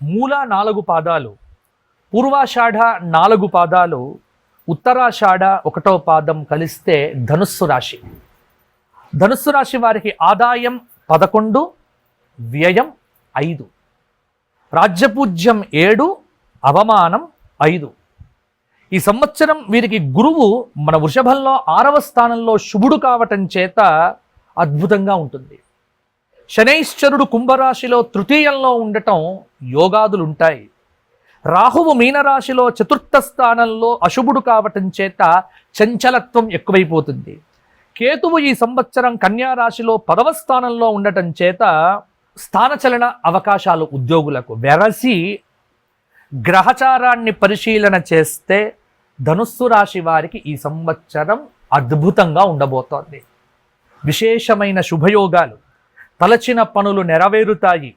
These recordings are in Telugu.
మూల 4 పాదాలు, పూర్వాషాఢ 4 పాదాలు, ఉత్తరాషాఢ 1వ పాదం కలిస్తే ధనుస్సు రాశి. ధనుస్సు రాశి వారికి ఆదాయం 11, వ్యయం 5, రాజ్యపూజ్యం 7, అవమానం 5. ఈ సంవత్సరం వీరికి గురువు మన వృషభంలో 6వ స్థానంలో శుభుడు కావటం చేత అద్భుతంగా ఉంటుంది. శనైశ్చరుడు కుంభరాశిలో తృతీయంలో ఉండటం యోగాదులు ఉంటాయి. రాహువు మీనరాశిలో 4థ స్థానంలో అశుభుడు కావటం చేత చంచలత్వం ఎక్కువైపోతుంది. కేతువు ఈ సంవత్సరం కన్యా రాశిలో 10వ స్థానంలో ఉండటం చేత స్థానచలన అవకాశాలు ఉద్యోగులకు. వెరసి గ్రహచారాన్ని పరిశీలన చేస్తే ధనుస్సు రాశి వారికి ఈ సంవత్సరం అద్భుతంగా ఉండబోతోంది. విశేషమైన శుభయోగాలు, తలచిన పనులు నెరవేరుతాయి,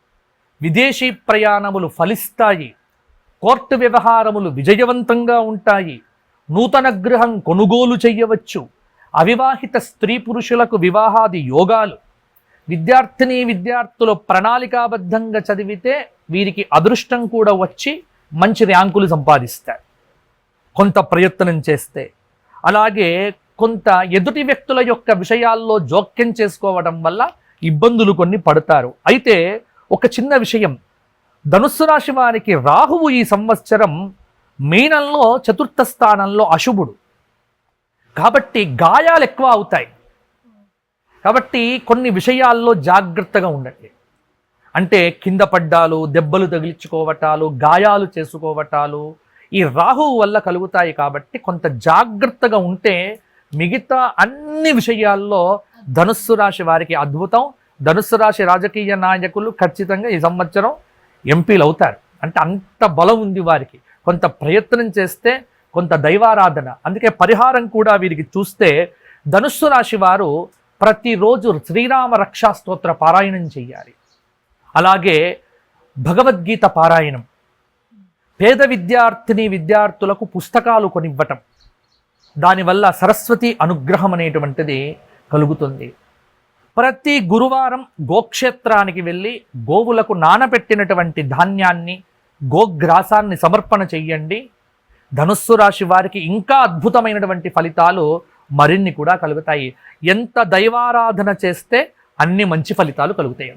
విదేశీ ప్రయాణములు ఫలిస్తాయి, కోర్టు వ్యవహారములు విజయవంతంగా ఉంటాయి, నూతన గృహం కొనుగోలు చేయవచ్చు, అవివాహిత స్త్రీ పురుషులకు వివాహాది యోగాలు, విద్యార్థులు ప్రణాళికాబద్ధంగా చదివితే వీరికి అదృష్టం కూడా వచ్చి మంచి ర్యాంకులు సంపాదిస్తారు కొంత ప్రయత్నం చేస్తే. అలాగే కొంత ఎదుటి వ్యక్తుల యొక్క విషయాల్లో జోక్యం చేసుకోవడం వల్ల ఇబ్బందులు కొన్ని పడతారు. అయితే ఒక చిన్న విషయం, ధనుస్సు రాశి వారికి రాహువు ఈ సంవత్సరం మీనంలో 4థ స్థానంలో అశుభుడు కాబట్టి గాయాలు ఎక్కువ అవుతాయి. కాబట్టి కొన్ని విషయాల్లో జాగ్రత్తగా ఉండండి. అంటే కింద పడ్డాలు, దెబ్బలు తగిలించుకోవటాలు, గాయాలు చేసుకోవటాలు ఈ రాహువు వల్ల కలుగుతాయి. కాబట్టి కొంత జాగ్రత్తగా ఉంటే మిగతా అన్ని విషయాల్లో ధనుస్సు రాశి వారికి అద్భుతం. ధనుస్సు రాశి రాజకీయ నాయకులు ఖచ్చితంగా ఈ సంవత్సరం ఎంపీలు అవుతారు. అంటే అంత బలం ఉంది వారికి. కొంత ప్రయత్నం చేస్తే కొంత దైవారాధన, అందుకే పరిహారం కూడా వీరికి చూస్తే ధనుస్సు రాశి వారు ప్రతిరోజు శ్రీరామ రక్షా స్తోత్ర పారాయణం చెయ్యాలి. అలాగే భగవద్గీత పారాయణం, పేద విద్యార్థులకు పుస్తకాలు కొనివ్వటం, దానివల్ల సరస్వతి అనుగ్రహం అనేటువంటిది కలుగుతుంది. ప్రతి గురువారం గోక్షేత్రానికి వెళ్ళి గోవులకు నానబెట్టినటువంటి ధాన్యాన్ని, గోగ్రాసాన్ని సమర్పణ చెయ్యండి. ధనుస్సు రాశి వారికి ఇంకా అద్భుతమైనటువంటి ఫలితాలు మరిన్ని కూడా కలుగుతాయి. ఎంత దైవారాధన చేస్తే అన్ని మంచి ఫలితాలు కలుగుతాయి.